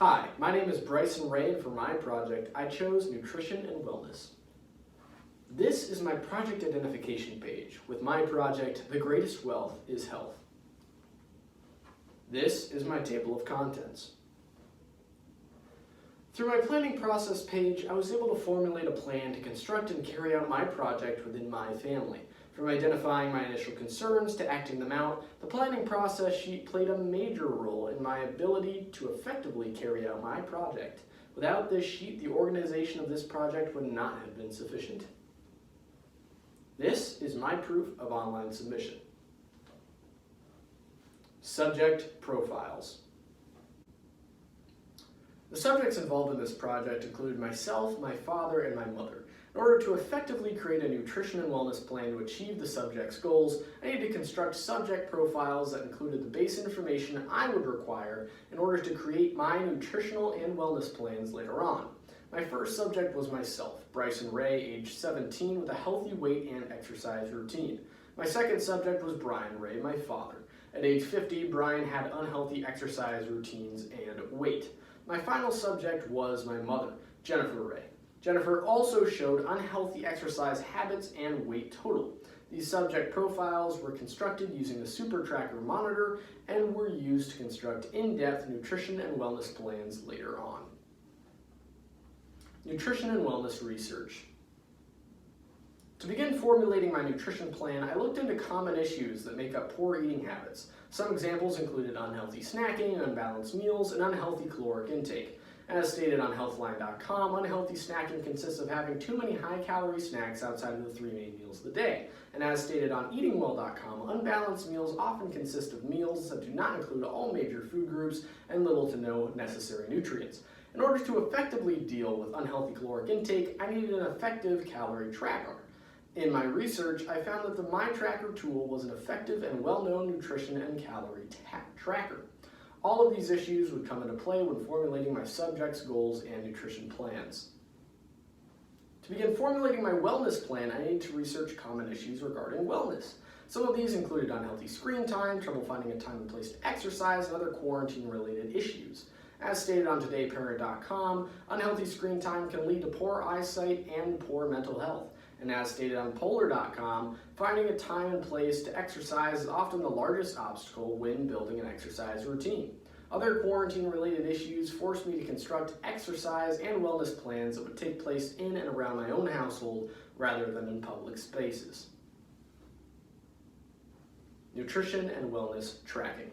Hi, my name is Bryson Rea, and for my project, I chose Nutrition and Wellness. This is my project identification page. With my project, The Greatest Wealth is Health. This is my table of contents. Through my planning process page, I was able to formulate a plan to construct and carry out my project within my family. From identifying my initial concerns to acting them out, the planning process sheet played a major role in my ability to effectively carry out my project. Without this sheet, the organization of this project would not have been sufficient. This is my proof of online submission. Subject profiles. The subjects involved in this project included myself, my father, and my mother. In order to effectively create a nutrition and wellness plan to achieve the subject's goals, I needed to construct subject profiles that included the base information I would require in order to create my nutritional and wellness plans later on. My first subject was myself, Bryson Rea, age 17, with a healthy weight and exercise routine. My second subject was Bryson Rea, my father. At age 50, Brian had unhealthy exercise routines and weight. My final subject was my mother, Jennifer Rea. Jennifer also showed unhealthy exercise habits and weight total. These subject profiles were constructed using the Super Tracker monitor and were used to construct in-depth nutrition and wellness plans later on. Nutrition and wellness research. To begin formulating my nutrition plan, I looked into common issues that make up poor eating habits. Some examples included unhealthy snacking, unbalanced meals, and unhealthy caloric intake. As stated on healthline.com, unhealthy snacking consists of having too many high-calorie snacks outside of the 3 main meals of the day. And as stated on eatingwell.com, unbalanced meals often consist of meals that do not include all major food groups and little to no necessary nutrients. In order to effectively deal with unhealthy caloric intake, I needed an effective calorie tracker. In my research, I found that the MyTracker tool was an effective and well-known nutrition and calorie tracker. All of these issues would come into play when formulating my subjects' goals and nutrition plans. To begin formulating my wellness plan, I needed to research common issues regarding wellness. Some of these included unhealthy screen time, trouble finding a time and place to exercise, and other quarantine-related issues. As stated on todayparent.com, unhealthy screen time can lead to poor eyesight and poor mental health. And as stated on polar.com, finding a time and place to exercise is often the largest obstacle when building an exercise routine. Other quarantine-related issues forced me to construct exercise and wellness plans that would take place in and around my own household rather than in public spaces. Nutrition and wellness tracking.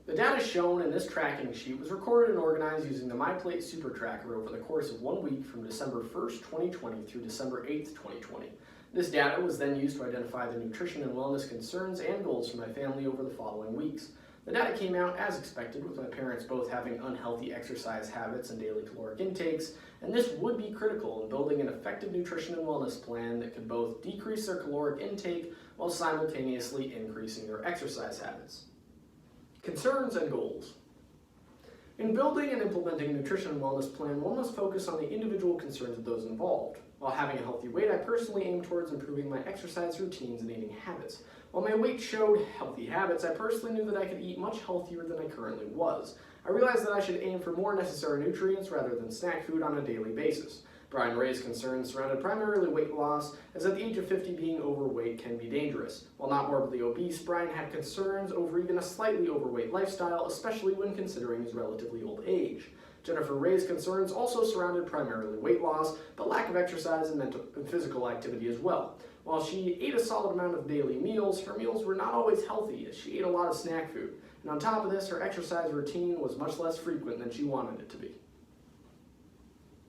The data shown in this tracking sheet was recorded and organized using the MyPlate Super Tracker over the course of 1 week from December 1st, 2020 through December 8th, 2020. This data was then used to identify the nutrition and wellness concerns and goals for my family over the following weeks. The data came out as expected, with my parents both having unhealthy exercise habits and daily caloric intakes, and this would be critical in building an effective nutrition and wellness plan that could both decrease their caloric intake while simultaneously increasing their exercise habits. Concerns and goals. In building and implementing a nutrition and wellness plan, one must focus on the individual concerns of those involved. While having a healthy weight, I personally aim towards improving my exercise routines and eating habits. While my weight showed healthy habits, I personally knew that I could eat much healthier than I currently was. I realized that I should aim for more necessary nutrients rather than snack food on a daily basis. Bryson Rea's concerns surrounded primarily weight loss, as at the age of 50 being overweight can be dangerous. While not morbidly obese, Brian had concerns over even a slightly overweight lifestyle, especially when considering his relatively old age. Jennifer Rea's concerns also surrounded primarily weight loss, but lack of exercise and mental and physical activity as well. While she ate a solid amount of daily meals, her meals were not always healthy, as she ate a lot of snack food. And on top of this, her exercise routine was much less frequent than she wanted it to be.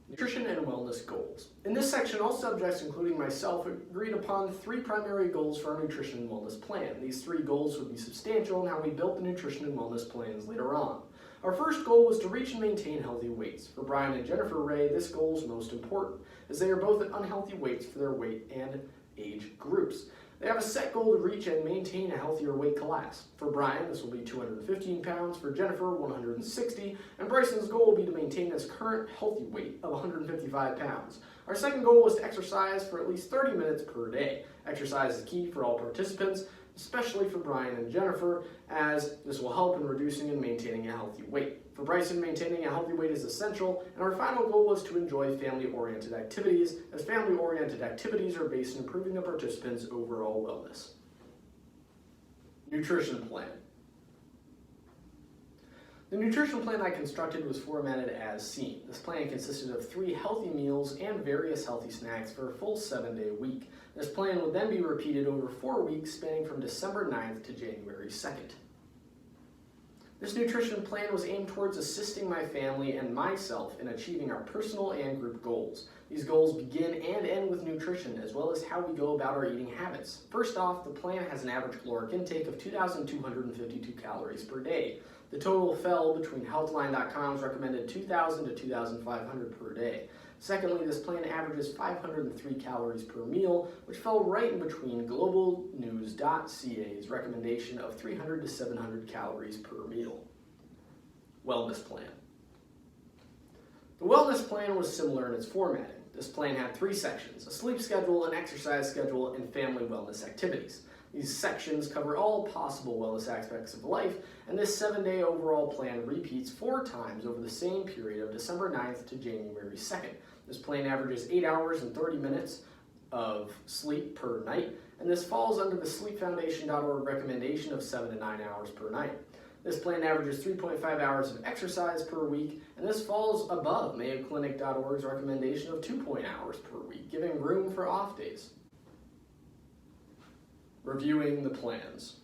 Nutrition and wellness goals. In this section, all subjects, including myself, agreed upon 3 primary goals for our nutrition and wellness plan. These 3 goals would be substantial in how we built the nutrition and wellness plans later on. Our first goal was to reach and maintain healthy weights. For Brian and Jennifer Rea, this goal is most important, as they are both at unhealthy weights for their weight and age groups. They have a set goal to reach and maintain a healthier weight class. For Brian, this will be 215 pounds, for Jennifer, 160, and Bryson's goal will be to maintain his current healthy weight of 155 pounds. Our second goal was to exercise for at least 30 minutes per day. Exercise is key for all participants, especially for Brian and Jennifer, as this will help in reducing and maintaining a healthy weight. For Bryson, maintaining a healthy weight is essential, and our final goal was to enjoy family-oriented activities, as family-oriented activities are based on improving the participants' overall wellness. Nutrition plan. The nutrition plan I constructed was formatted as seen. This plan consisted of 3 healthy meals and various healthy snacks for a full 7-day week. This plan would then be repeated over 4 weeks, spanning from December 9th to January 2nd. This nutrition plan was aimed towards assisting my family and myself in achieving our personal and group goals. These goals begin and end with nutrition, as well as how we go about our eating habits. First off, the plan has an average caloric intake of 2,252 calories per day. The total fell between Healthline.com's recommended 2,000 to 2,500 per day. Secondly, this plan averages 503 calories per meal, which fell right in between globalnews.ca's recommendation of 300 to 700 calories per meal. Wellness plan. The wellness plan was similar in its formatting. This plan had 3 sections: a sleep schedule, an exercise schedule, and family wellness activities. These sections cover all possible wellness aspects of life, and this 7-day overall plan repeats 4 times over the same period of December 9th to January 2nd. This plan averages 8 hours and 30 minutes of sleep per night, and this falls under the sleepfoundation.org recommendation of 7 to 9 hours per night. This plan averages 3.5 hours of exercise per week, and this falls above MayoClinic.org's recommendation of 2 hours per week, giving room for off days. Reviewing the plans.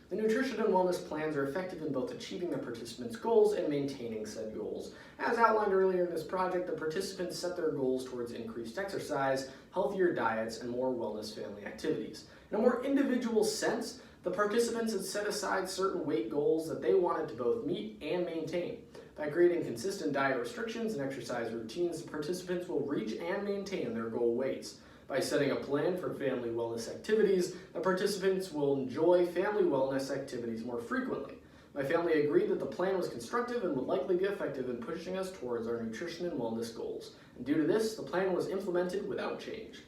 The nutrition and wellness plans are effective in both achieving the participants' goals and maintaining said goals. As outlined earlier in this project, the participants set their goals towards increased exercise, healthier diets, and more wellness family activities. In a more individual sense, the participants had set aside certain weight goals that they wanted to both meet and maintain. By creating consistent diet restrictions and exercise routines, the participants will reach and maintain their goal weights. By setting a plan for family wellness activities, the participants will enjoy family wellness activities more frequently. My family agreed that the plan was constructive and would likely be effective in pushing us towards our nutrition and wellness goals. And due to this, the plan was implemented without change.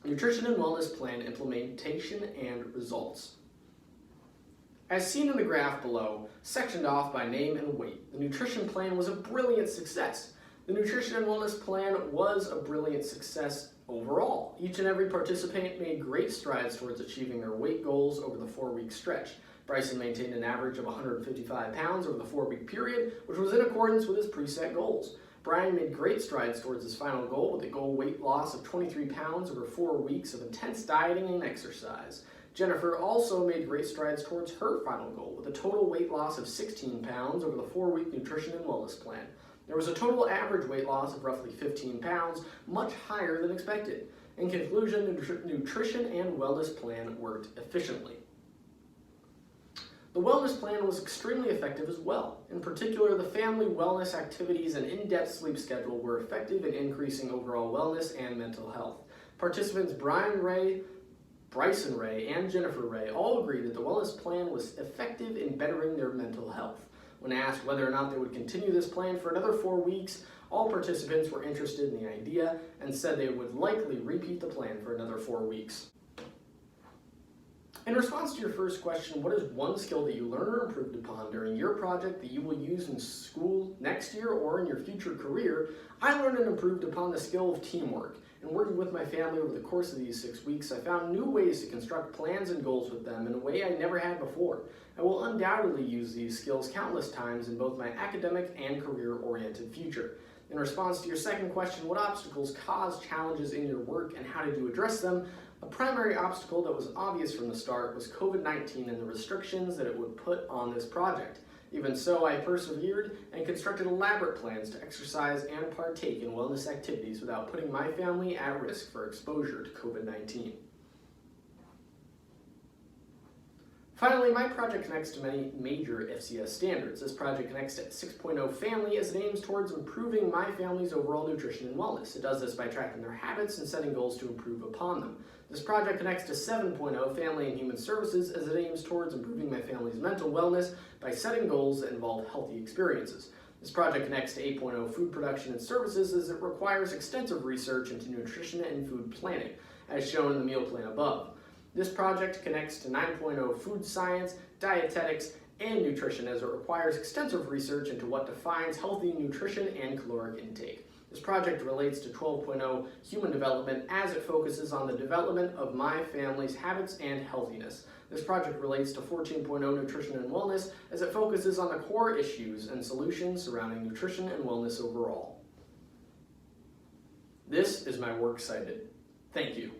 Nutrition and wellness plan implementation and results. As seen in the graph below, sectioned off by name and weight, the nutrition plan was a brilliant success. The nutrition and wellness plan was a brilliant success overall. Each and every participant made great strides towards achieving their weight goals over the 4-week stretch. Bryson maintained an average of 155 pounds over the 4-week period, which was in accordance with his preset goals. Brian made great strides towards his final goal with a goal weight loss of 23 pounds over 4 weeks of intense dieting and exercise. Jennifer also made great strides towards her final goal with a total weight loss of 16 pounds over the 4-week nutrition and wellness plan. There was a total average weight loss of roughly 15 pounds, much higher than expected. In conclusion, the nutrition and wellness plan worked efficiently. The wellness plan was extremely effective as well. In particular, the family wellness activities and in-depth sleep schedule were effective in increasing overall wellness and mental health. Participants Bryson Rea, and Jennifer Rea all agreed that the wellness plan was effective in bettering their mental health. When asked whether or not they would continue this plan for another 4 weeks, all participants were interested in the idea and said they would likely repeat the plan for another 4 weeks. In response to your first question, what is one skill that you learned or improved upon during your project that you will use in school next year or in your future career? I learned and improved upon the skill of teamwork. In working with my family over the course of these 6 weeks, I found new ways to construct plans and goals with them in a way I never had before. I will undoubtedly use these skills countless times in both my academic and career-oriented future. In response to your second question, what obstacles cause challenges in your work and how did you address them? A primary obstacle that was obvious from the start was COVID-19 and the restrictions that it would put on this project. Even so, I persevered and constructed elaborate plans to exercise and partake in wellness activities without putting my family at risk for exposure to COVID-19. Finally, my project connects to many major FCS standards. This project connects to 6.0 Family as it aims towards improving my family's overall nutrition and wellness. It does this by tracking their habits and setting goals to improve upon them. This project connects to 7.0 Family and Human Services as it aims towards improving my family's mental wellness by setting goals that involve healthy experiences. This project connects to 8.0 Food Production and Services as it requires extensive research into nutrition and food planning, as shown in the meal plan above. This project connects to 9.0 Food Science, Dietetics, and nutrition, as it requires extensive research into what defines healthy nutrition and caloric intake. This project relates to 12.0 human development as it focuses on the development of my family's habits and healthiness. This project relates to 14.0 nutrition and wellness as it focuses on the core issues and solutions surrounding nutrition and wellness overall. This is my works cited. Thank you.